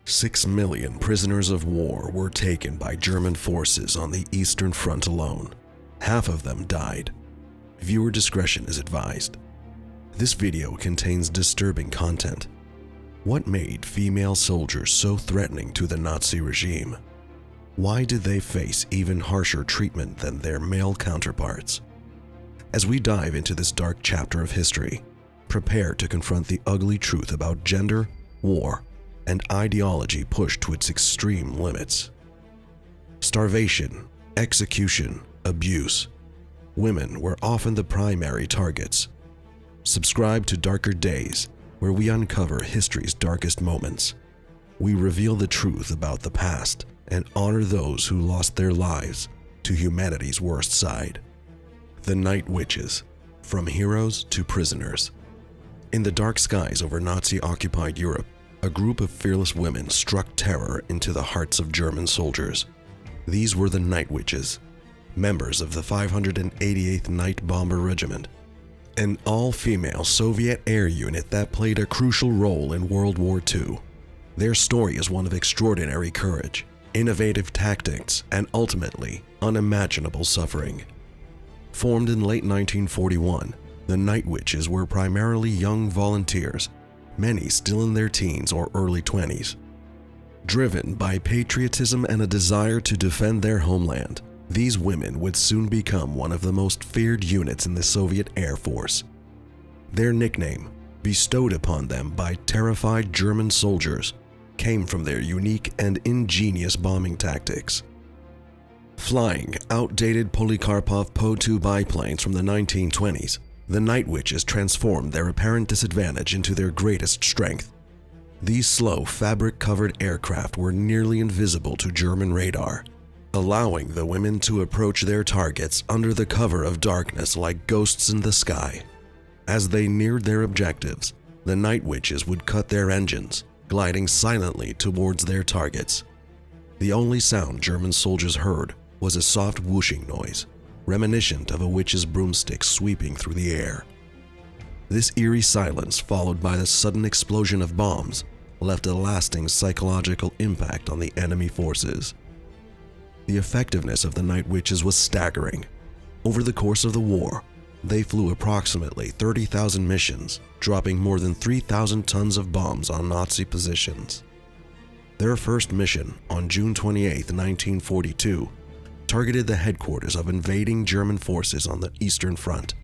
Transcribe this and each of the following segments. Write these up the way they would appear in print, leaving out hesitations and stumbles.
6 million prisoners of war were taken by German forces on the Eastern Front alone. Half of them died. Viewer discretion is advised. This video contains disturbing content. What made female soldiers so threatening to the Nazi regime? Why did they face even harsher treatment than their male counterparts? As we dive into this dark chapter of history, prepare to confront the ugly truth about gender, war, and ideology pushed to its extreme limits. Starvation, execution, abuse. Women were often the primary targets. Subscribe to Darker Days, where we uncover history's darkest moments. We reveal the truth about the past and honor those who lost their lives to humanity's worst side. The Night Witches, from heroes to prisoners. In the dark skies over Nazi-occupied Europe, a group of fearless women struck terror into the hearts of German soldiers. These were the Night Witches, members of the 588th Night Bomber Regiment, an all-female Soviet air unit that played a crucial role in World War II. Their story is one of extraordinary courage, innovative tactics, and ultimately unimaginable suffering. Formed in late 1941, the Night Witches were primarily young volunteers, many still in their teens or early 20s. Driven by patriotism and a desire to defend their homeland, these women would soon become one of the most feared units in the Soviet Air Force. Their nickname, bestowed upon them by terrified German soldiers, came from their unique and ingenious bombing tactics. Flying outdated Polikarpov Po-2 biplanes from the 1920s, the Night Witches transformed their apparent disadvantage into their greatest strength. These slow, fabric-covered aircraft were nearly invisible to German radar, allowing the women to approach their targets under the cover of darkness like ghosts in the sky. As they neared their objectives, the Night Witches would cut their engines, gliding silently towards their targets. The only sound German soldiers heard was a soft whooshing noise, reminiscent of a witch's broomstick sweeping through the air. This eerie silence, followed by the sudden explosion of bombs, left a lasting psychological impact on the enemy forces. The effectiveness of the Night Witches was staggering. Over the course of the war, they flew approximately 30,000 missions, dropping more than 3,000 tons of bombs on Nazi positions. Their first mission, on June 28, 1942, targeted the headquarters of invading German forces on the Eastern Front,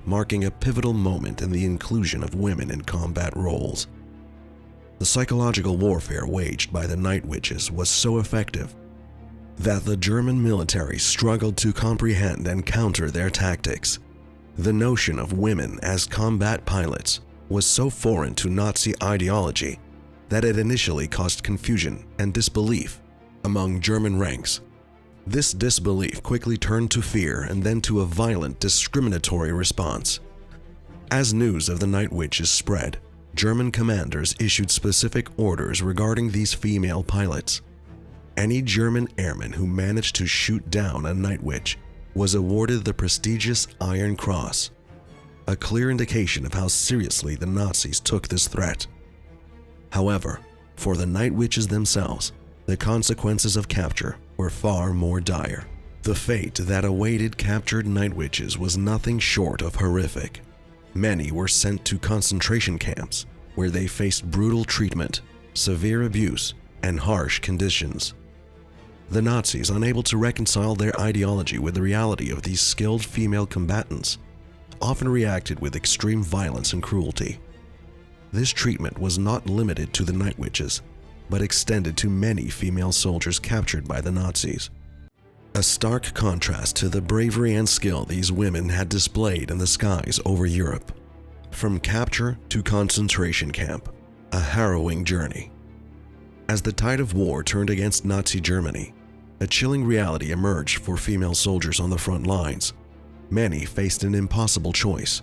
marking a pivotal moment in the inclusion of women in combat roles. The psychological warfare waged by the Night Witches was so effective that the German military struggled to comprehend and counter their tactics. The notion of women as combat pilots was so foreign to Nazi ideology that it initially caused confusion and disbelief among German ranks. This disbelief quickly turned to fear and then to a violent, discriminatory response. As news of the Night Witches spread, German commanders issued specific orders regarding these female pilots. Any German airman who managed to shoot down a Night Witch was awarded the prestigious Iron Cross, a clear indication of how seriously the Nazis took this threat. However, for the Night Witches themselves, the consequences of capture were far more dire. The fate that awaited captured Night Witches was nothing short of horrific. Many were sent to concentration camps, where they faced brutal treatment, severe abuse, and harsh conditions. The Nazis, unable to reconcile their ideology with the reality of these skilled female combatants, often reacted with extreme violence and cruelty. This treatment was not limited to the Night Witches, but extended to many female soldiers captured by the Nazis. A stark contrast to the bravery and skill these women had displayed in the skies over Europe. From capture to concentration camp, a harrowing journey. As the tide of war turned against Nazi Germany, a chilling reality emerged for female soldiers on the front lines. Many faced an impossible choice: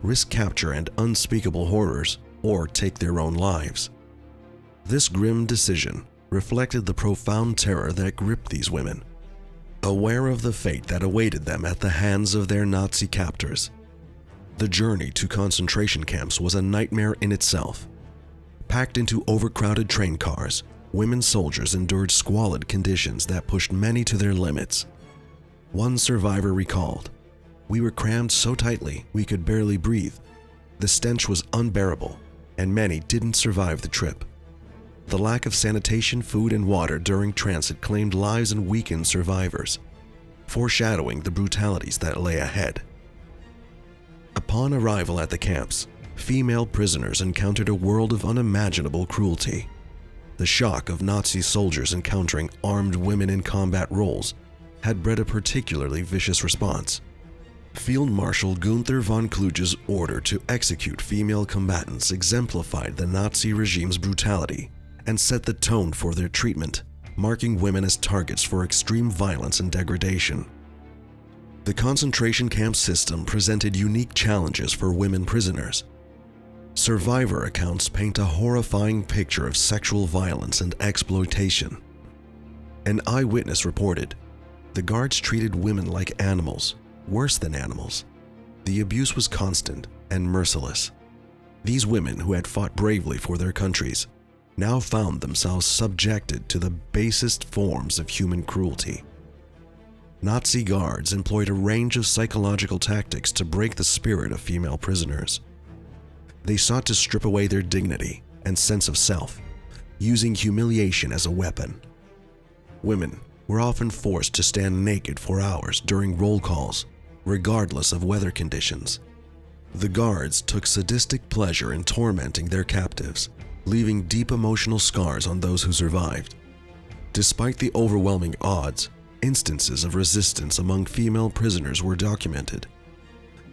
risk capture and unspeakable horrors, or take their own lives. This grim decision reflected the profound terror that gripped these women. Aware of the fate that awaited them at the hands of their Nazi captors, the journey to concentration camps was a nightmare in itself. Packed into overcrowded train cars, women soldiers endured squalid conditions that pushed many to their limits. One survivor recalled, "We were crammed so tightly we could barely breathe. The stench was unbearable, and many didn't survive the trip. The lack of sanitation, food, and water during transit claimed lives and weakened survivors, foreshadowing the brutalities that lay ahead." Upon arrival at the camps, female prisoners encountered a world of unimaginable cruelty. The shock of Nazi soldiers encountering armed women in combat roles had bred a particularly vicious response. Field Marshal Gunther von Kluge's order to execute female combatants exemplified the Nazi regime's brutality and set the tone for their treatment, marking women as targets for extreme violence and degradation. The concentration camp system presented unique challenges for women prisoners. Survivor accounts paint a horrifying picture of sexual violence and exploitation. An eyewitness reported, "The guards treated women like animals, worse than animals. The abuse was constant and merciless. These women who had fought bravely for their countries now found themselves subjected to the basest forms of human cruelty." Nazi guards employed a range of psychological tactics to break the spirit of female prisoners. They sought to strip away their dignity and sense of self, using humiliation as a weapon. Women were often forced to stand naked for hours during roll calls, regardless of weather conditions. The guards took sadistic pleasure in tormenting their captives, leaving deep emotional scars on those who survived. Despite the overwhelming odds, instances of resistance among female prisoners were documented.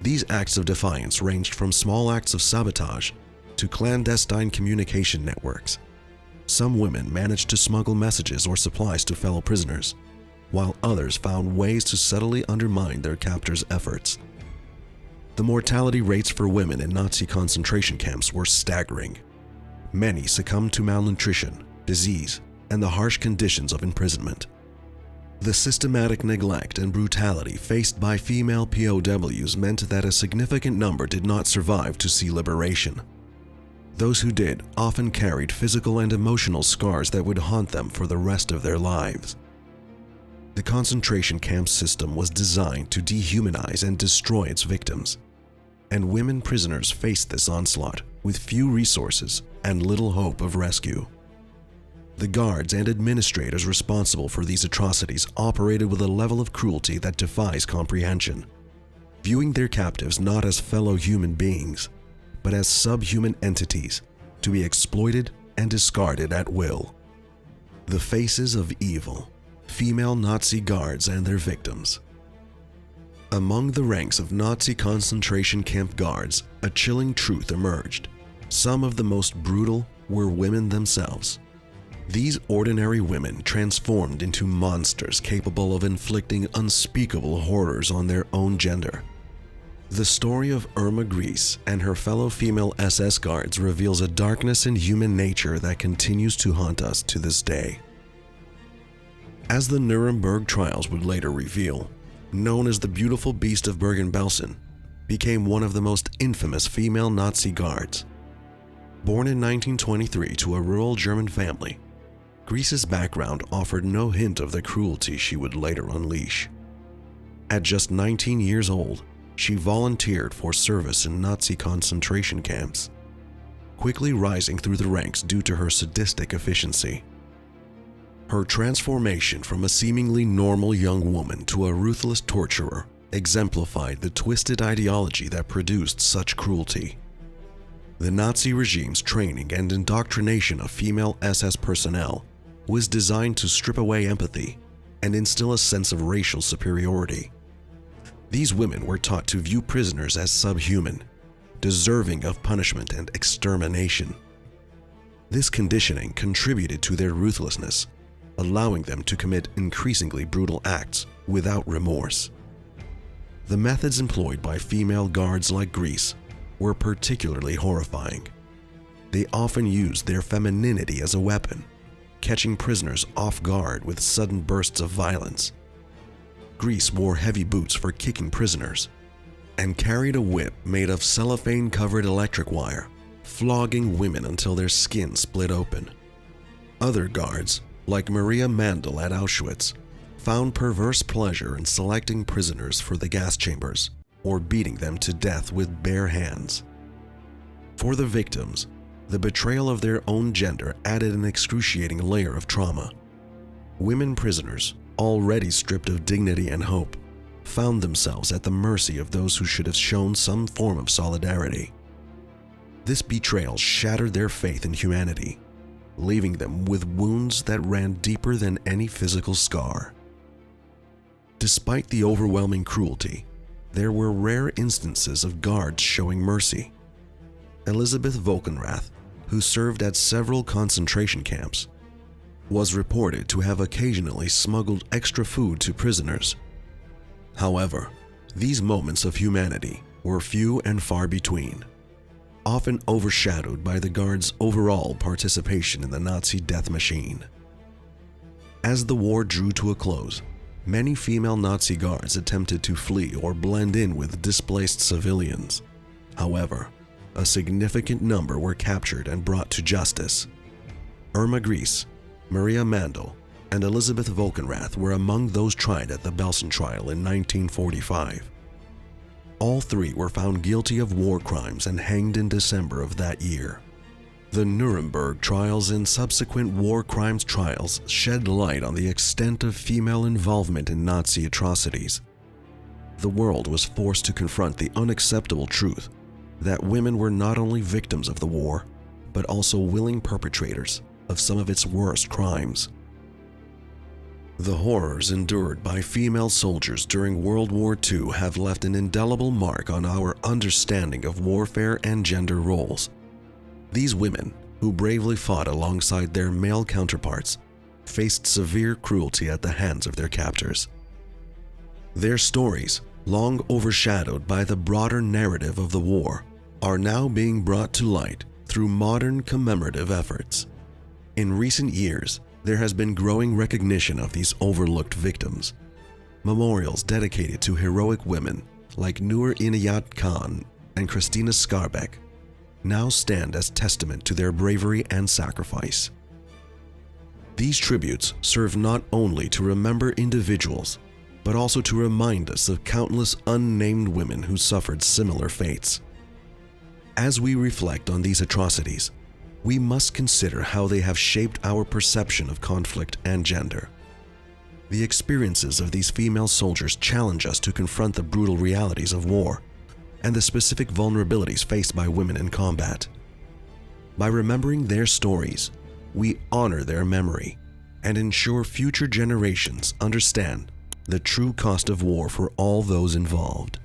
These acts of defiance ranged from small acts of sabotage to clandestine communication networks. Some women managed to smuggle messages or supplies to fellow prisoners, while others found ways to subtly undermine their captors' efforts. The mortality rates for women in Nazi concentration camps were staggering. Many succumbed to malnutrition, disease, and the harsh conditions of imprisonment. The systematic neglect and brutality faced by female POWs meant that a significant number did not survive to see liberation. Those who did often carried physical and emotional scars that would haunt them for the rest of their lives. The concentration camp system was designed to dehumanize and destroy its victims, and women prisoners faced this onslaught with few resources and little hope of rescue. The guards and administrators responsible for these atrocities operated with a level of cruelty that defies comprehension, viewing their captives not as fellow human beings, but as subhuman entities to be exploited and discarded at will. The faces of evil, female Nazi guards and their victims. Among the ranks of Nazi concentration camp guards, a chilling truth emerged. Some of the most brutal were women themselves. These ordinary women transformed into monsters capable of inflicting unspeakable horrors on their own gender. The story of Irma Gries and her fellow female SS guards reveals a darkness in human nature that continues to haunt us to this day. As the Nuremberg trials would later reveal, known as the Beautiful Beast of Bergen-Belsen, became one of the most infamous female Nazi guards. Born in 1923 to a rural German family, Gries's background offered no hint of the cruelty she would later unleash. At just 19 years old, she volunteered for service in Nazi concentration camps, quickly rising through the ranks due to her sadistic efficiency. Her transformation from a seemingly normal young woman to a ruthless torturer exemplified the twisted ideology that produced such cruelty. The Nazi regime's training and indoctrination of female SS personnel was designed to strip away empathy and instill a sense of racial superiority. These women were taught to view prisoners as subhuman, deserving of punishment and extermination. This conditioning contributed to their ruthlessness, allowing them to commit increasingly brutal acts without remorse. The methods employed by female guards like Gries were particularly horrifying. They often used their femininity as a weapon, catching prisoners off guard with sudden bursts of violence. Gries wore heavy boots for kicking prisoners and carried a whip made of cellophane-covered electric wire, flogging women until their skin split open. Other guards, like Maria Mandel at Auschwitz, found perverse pleasure in selecting prisoners for the gas chambers or beating them to death with bare hands. For the victims, the betrayal of their own gender added an excruciating layer of trauma. Women prisoners, already stripped of dignity and hope, found themselves at the mercy of those who should have shown some form of solidarity. This betrayal shattered their faith in humanity, leaving them with wounds that ran deeper than any physical scar. Despite the overwhelming cruelty, there were rare instances of guards showing mercy. Elizabeth Volkenrath, who served at several concentration camps, was reported to have occasionally smuggled extra food to prisoners. However, these moments of humanity were few and far between, often overshadowed by the guards' overall participation in the Nazi death machine. As the war drew to a close, many female Nazi guards attempted to flee or blend in with displaced civilians. However, a significant number were captured and brought to justice. Irma Gries, Maria Mandel, and Elizabeth Volkenrath were among those tried at the Belsen trial in 1945. All three were found guilty of war crimes and hanged in December of that year. The Nuremberg trials and subsequent war crimes trials shed light on the extent of female involvement in Nazi atrocities. The world was forced to confront the unacceptable truth that women were not only victims of the war, but also willing perpetrators of some of its worst crimes. The horrors endured by female soldiers during World War II have left an indelible mark on our understanding of warfare and gender roles. These women, who bravely fought alongside their male counterparts, faced severe cruelty at the hands of their captors. Their stories, long overshadowed by the broader narrative of the war, are now being brought to light through modern commemorative efforts. In recent years, there has been growing recognition of these overlooked victims. Memorials dedicated to heroic women like Nur Inayat Khan and Christina Skarbek now stand as testament to their bravery and sacrifice. These tributes serve not only to remember individuals, but also to remind us of countless unnamed women who suffered similar fates. As we reflect on these atrocities, we must consider how they have shaped our perception of conflict and gender. The experiences of these female soldiers challenge us to confront the brutal realities of war and the specific vulnerabilities faced by women in combat. By remembering their stories, we honor their memory and ensure future generations understand the true cost of war for all those involved.